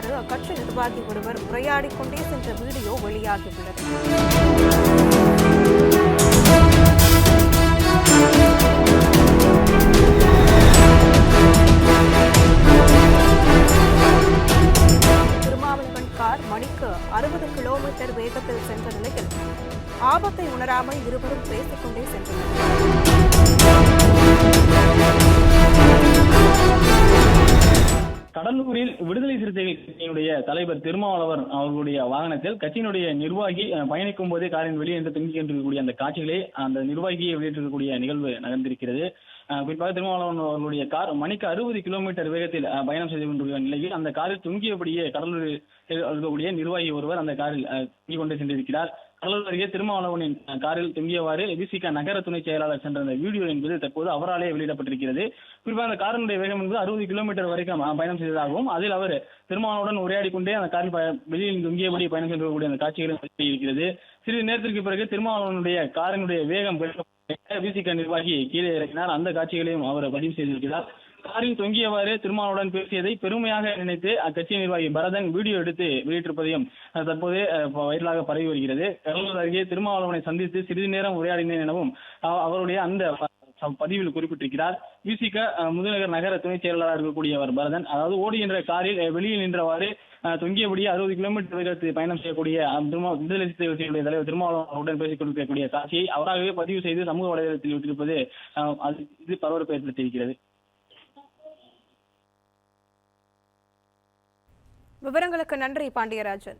சென்றவாறு அக்கட்சி நிர்வாகி ஒருவர் உரையாடிக் கொண்டே சென்ற வீடியோ வெளியாகியுள்ளது. கார் மணிக்கு 60 கிலோமீட்டர் வேகத்தில் சென்ற நிலையில் ஆபத்தை உணராமல் இருவரும் பேசிக்கொண்டே சென்றனர். கடலூரில் விடுதலை சிறுத்தைகள் கட்சியினுடைய தலைவர் திருமாவளவன் அவர்களுடைய வாகனத்தில் கட்சியினுடைய நிர்வாகி பயணிக்கும் போதே காரின் வெளியே என்று தொங்கிக்கொண்டிருக்கக்கூடிய அந்த காட்சிகளை அந்த நிர்வாகியை வெளியிட்டிருக்கக்கூடிய நிகழ்வு நகர்ந்திருக்கிறது. குறிப்பாக திருமாவளவன் அவர்களுடைய கார் மணிக்கு 60 கிலோமீட்டர் வேகத்தில் பயணம் செய்து கொண்டிருக்கிற நிலையில் அந்த காரில் தொங்கியபடியே கடலூரில் இருக்கக்கூடிய நிர்வாகி ஒருவர் அந்த காரில் தொங்கிக் கொண்டு சென்றிருக்கிறார். கடலூர் அருகே திருமாவளவனின் காரில் தொங்கியவாறு விசிக நகர துணை செயலாளர் சென்ற அந்த வீடியோ என்பது தற்போது அவராலே வெளியிடப்பட்டிருக்கிறது. குறிப்பாக அந்த காரினுடைய வேகம் என்பது 60 கிலோமீட்டர் வரைக்கும் பயணம் செய்ததாகவும் அதில் அவர் திருமாவளவனுடன் உரையாடி கொண்டே அந்த காரில் வெளியில் தொங்கியபடி பயணம் செய்யக்கூடிய அந்த காட்சிகளும் இருக்கிறது. சிறிது நேரத்திற்கு பிறகு திருமாவளவனுடைய காரினுடைய வேகம் விசிக நிர்வாகி கீழே இறக்கினார். அந்த காட்சிகளையும் அவர் பதிவு செய்திருக்கிறார். காரில் தொங்கியவாறு திருமாவளவன் பேசியதை பெருமையாக நினைத்து அக்கட்சி நிர்வாகி பரதன் வீடியோ எடுத்து வெளியிட்டிருப்பதையும் தற்போது வைரலாக பரவி வருகிறது. கடலூர் அருகே திருமாவளவனை சந்தித்து சிறிது நேரம் உரையாடினேன் எனவும் அவருடைய அந்த பதிவில் குறிப்பிட்டிருக்கிறார். விசிக முதுநகர் நகர துணை செயலாளராக இருக்கக்கூடியவர் பரதன், அதாவது ஓடுகின்ற காரில் வெளியில் நின்றவாறு தொங்கியபடியே 60 கிலோமீட்டர் வேகத்தில் பயணம் செய்யக்கூடிய விடுதலை சிறுத்தைகள் கட்சியினுடைய தலைவர் திருமாவளவனுடன் பேசிக் கொண்டிருக்கக்கூடிய காட்சியை அவராகவே பதிவு செய்து சமூக வலைதளத்தில் விட்டிருப்பது இது பரபரப்பை ஏற்படுத்தியிருக்கிறது. விவரங்களுக்கு நன்றி பாண்டியராஜன்.